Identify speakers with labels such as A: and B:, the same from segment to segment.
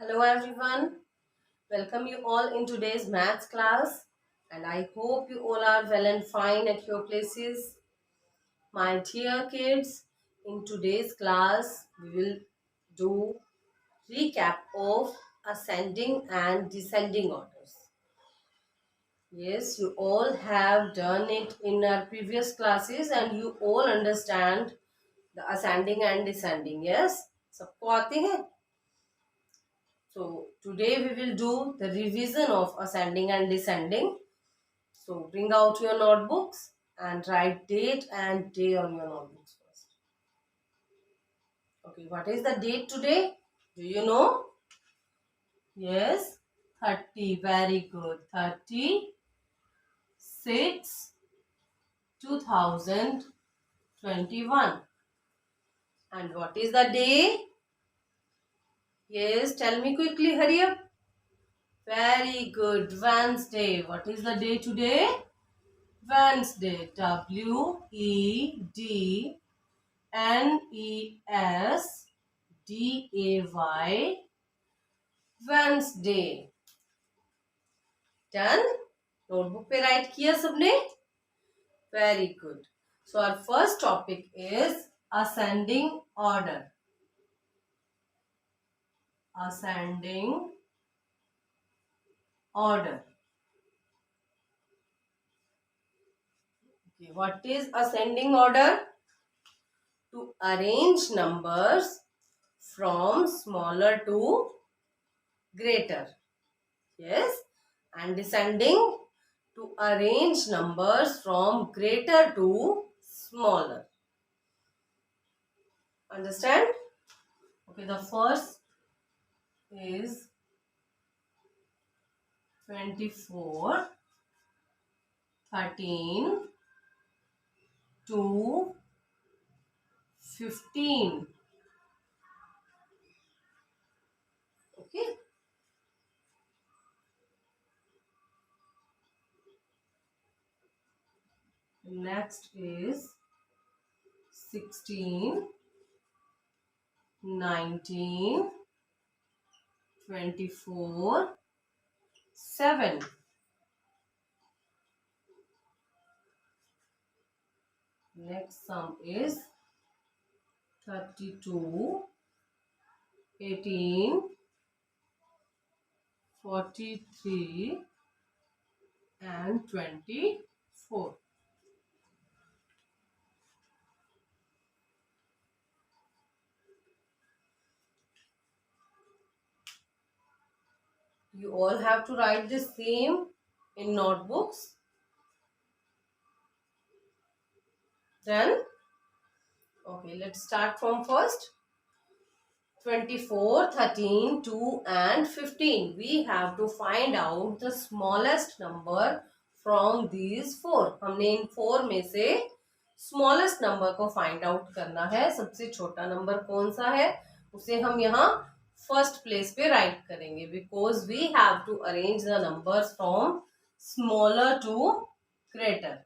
A: Hello everyone, welcome you all in today's maths class and I hope you all are well and fine at your places. My dear kids, in today's class we will do recap of ascending and descending orders. Yes, you all have done it in our previous classes and you all understand the ascending and descending. Yes, सबको आते हैं. So today we will do the revision of ascending and descending. So bring out your notebooks and write date and day on your notebooks first. Okay, what is the date today? Do you know? Yes, 30. Very good. 36, 2021. And what is the day? Yes, tell me quickly. Hurry up. Very good. Wednesday. What is the day today? Wednesday. Wednesday. Wednesday. Done? Notebook पे right किया सबने? Very good. So our first topic is ascending order. Ascending order. Okay, what is ascending order? To arrange numbers from smaller to greater. Yes. And descending, to arrange numbers from greater to smaller. Understand? Okay, the first is 24, 13 to 15. Okay. Next is 16, 19, 24, 7. Next sum is 32, 18, 43 and 24. You all have to write the same in notebooks. Then, okay, let's start from first. 24, 13, 2 and 15. We have to find out the smallest number from these four. हमने इन four में से smallest number को find out करना है. सबसे छोटा number कौन सा है उसे हम यहाँ first place पे write करेंगे. Because we have to arrange the numbers from smaller to greater.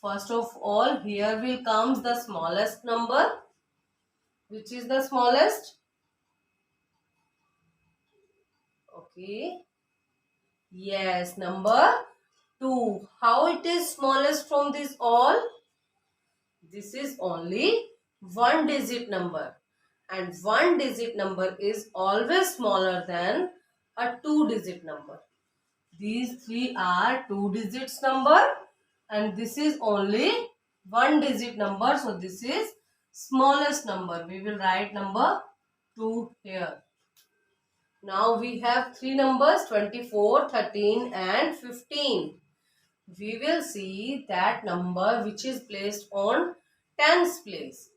A: First of all, here will comes the smallest number. Which is the smallest? Okay. Yes, number 2. How it is smallest from this all? This is only one digit number. And one digit number is always smaller than a two digit number. These three are two digits number and this is only one digit number. So this is smallest number. We will write number 2 here. Now we have three numbers 24, 13 and 15. We will see that number which is placed on tens place.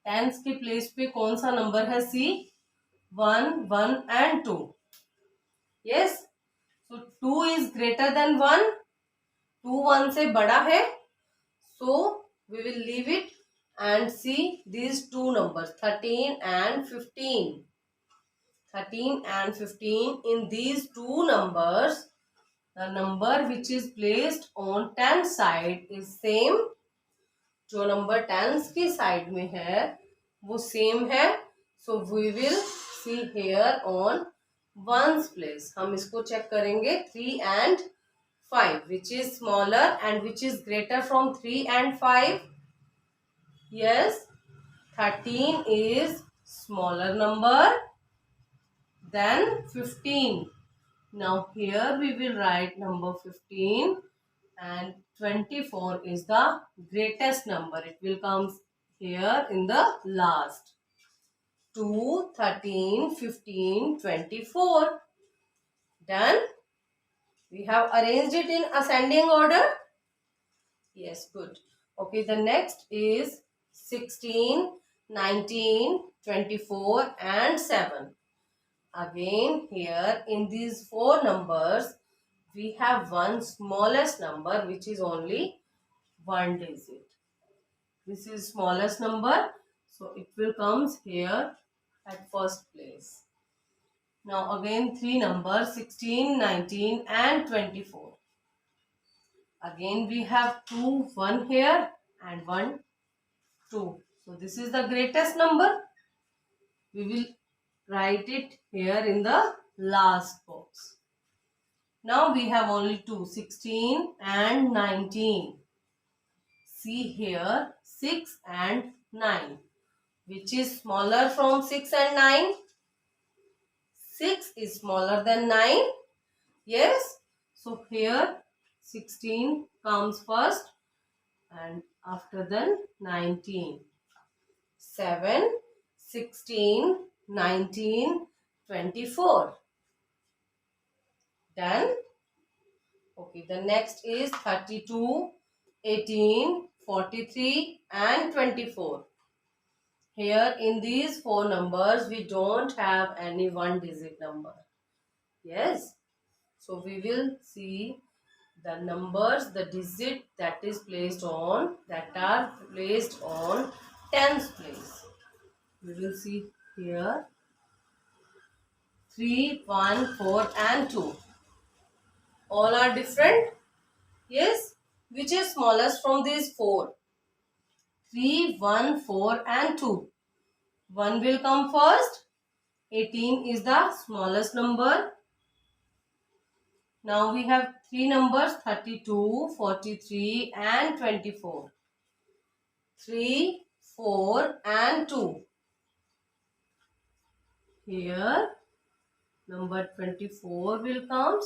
A: Tens के place पे कौन सा number है C? 1, 1 and 2. Yes. So 2 is greater than 1. 2 1 से बड़ा है. So we will leave it and see these two numbers 13 and 15. 13 and 15. In these two numbers, the number which is placed on 10 side is same. जो number 10 की side में है वो same है. So we will see here on ones place हम इसको check करेंगे 3 and 5 which is smaller and which is greater from 3 and 5. Yes, 13 is smaller number than 15. Now here we will write number 15 and 24 is the greatest number. It will come here in the last. 2, 13, 15, 24. Done. We have arranged it in ascending order. Yes, good. Okay, the next is 16, 19, 24 and 7. Again here in these four numbers, we have one smallest number which is only one digit. This is smallest number, so it will comes here at first place. Now again three numbers 16, 19 and 24. Again we have 2, 1 here and 1, 2. So this is the greatest number. We will write it here in the last box. Now we have only two, 16 and 19. See here 6 and 9. Which is smaller from 6 and 9? 6 is smaller than 9. Yes. So here 16 comes first and after then 19. 7, 16, 19, 24. Done. Okay, the next is 32, 18, 43 and 24. Here in these four numbers, we don't have any one digit number. Yes. So we will see the numbers, the digit that is placed on, that are placed on tens place. We will see here 3, 1, 4 and 2. All are different. Yes. Which is smallest from these four? 3, 1, 4 and 2. 1 will come first. 18 is the smallest number. Now we have three numbers 32, 43 and 24. 3, 4 and 2. Here number 24 will come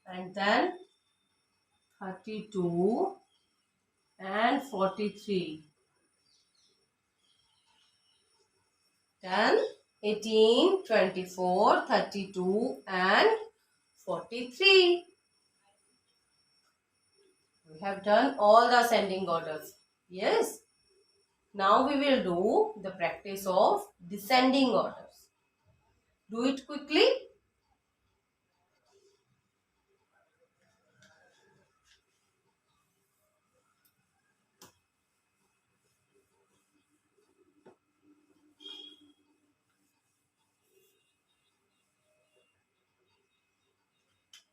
A: and then 32 and 43. Then 18, 24, 32 and 43. We have done all the ascending orders. Yes. Now we will do the practice of descending orders. Do it quickly.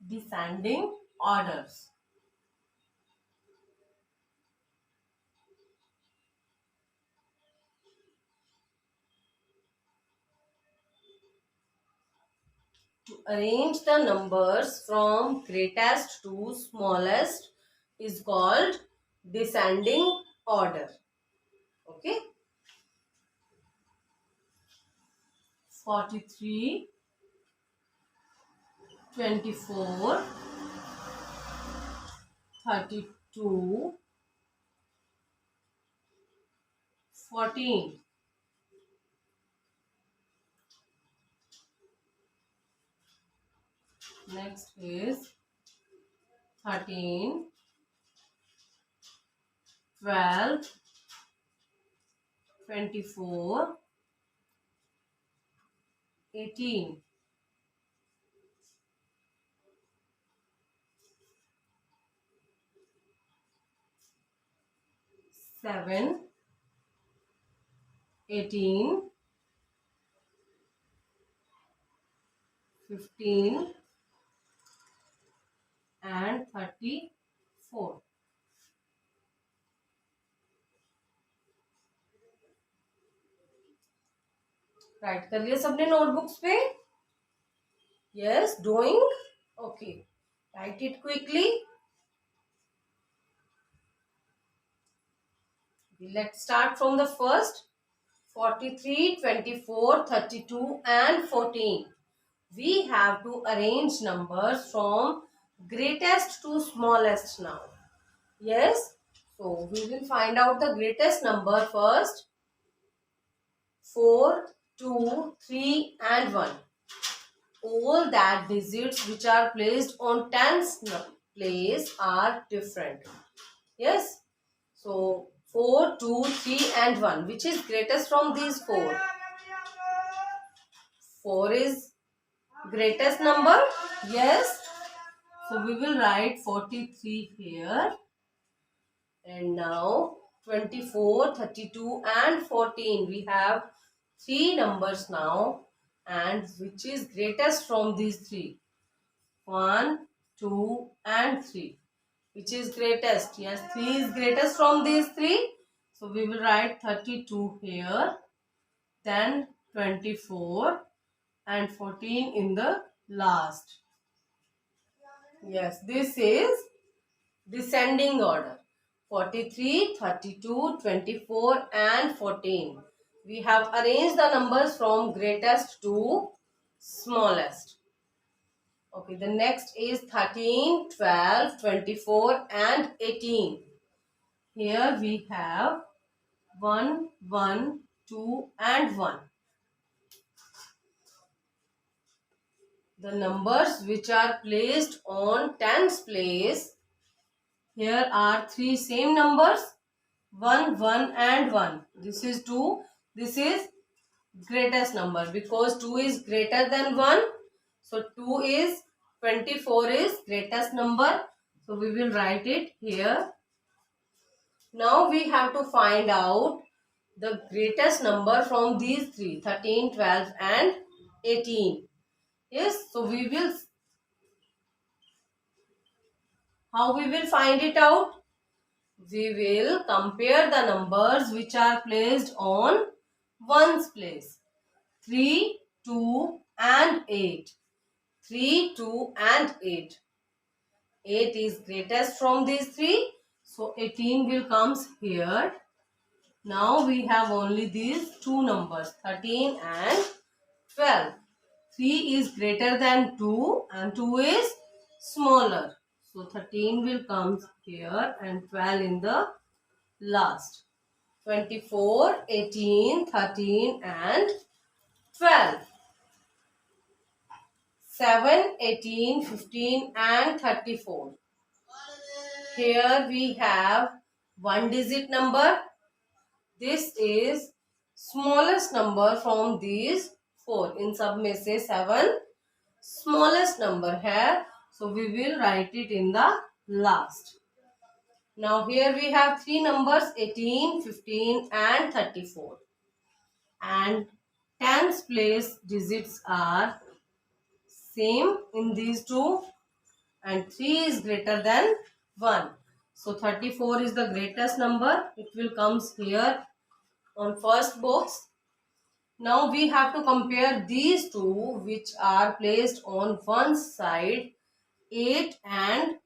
A: Descending orders. To arrange the numbers from greatest to smallest is called descending order. Okay. 43, 24, 32, 14. Next is 13, 12, 24, 18. 7, 18, 15 and 34. Right कर लिया सबने notebooks पे. Yes, doing. Okay. Write it quickly. Let's start from the first. 43, 24, 32 and 14. We have to arrange numbers from greatest to smallest now. Yes. So we will find out the greatest number first. 4, 2, 3 and 1. All that digits which are placed on tens place are different. Yes. So 4, 2, 3 and 1. Which is greatest from these 4? 4 is greatest number. Yes. So we will write 43 here. And now 24, 32 and 14. We have 3 numbers now. And which is greatest from these 3? 1, 2 and 3. Which is greatest? Yes, 3 is greatest from these 3. So we will write 32 here. Then 24 and 14 in the last. Yes, this is descending order. 43, 32, 24 and 14. We have arranged the numbers from greatest to smallest. Okay, the next is 13, 12, 24 and 18. Here we have 1, 1, 2 and 1. The numbers which are placed on tens place, here are 3 same numbers, 1, 1 and 1. This is 2. This is greatest number because 2 is greater than 1. So 2 is 24 is greatest number. So we will write it here. Now we have to find out the greatest number from these 3, 13, 12 and 18. Yes, so how we will find it out? We will compare the numbers which are placed on ones place. 3, 2 and 8. 3, 2 and 8. 8 is greatest from these 3. So 18 will comes here. Now we have only these two numbers 13 and 12. 3 is greater than 2 and 2 is smaller. So 13 will comes here and 12 in the last. 24, 18, 13 and 12. 7, 18, 15 and 34. Here we have one digit number. This is smallest number from these 4. In sub में से 7 smallest number है. So we will write it in the last. Now here we have 3 numbers 18, 15 and 34. And tens place digits are same in these two and 3 is greater than 1. So 34 is the greatest number. It will comes here on first box. Now we have to compare these two which are placed on one side 8 and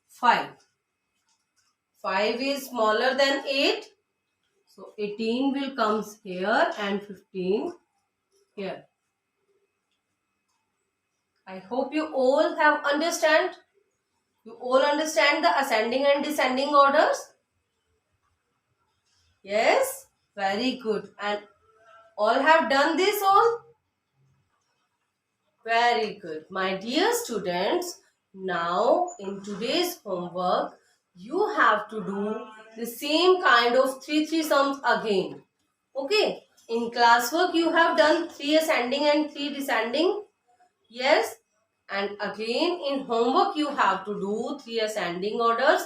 A: 5. 5 is smaller than 8. So 18 will comes here and 15 here. I hope you all have understand. You all understand the ascending and descending orders? Yes? Very good. And all have done this all? Very good. My dear students, now in today's homework, you have to do the same kind of 3 sums again. Okay? In classwork, you have done 3 ascending and 3 descending. Yes? And again in homework, you have to do 3 ascending orders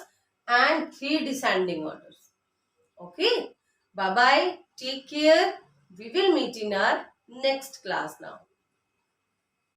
A: and 3 descending orders. Okay? Bye-bye. Take care. We will meet in our next class now.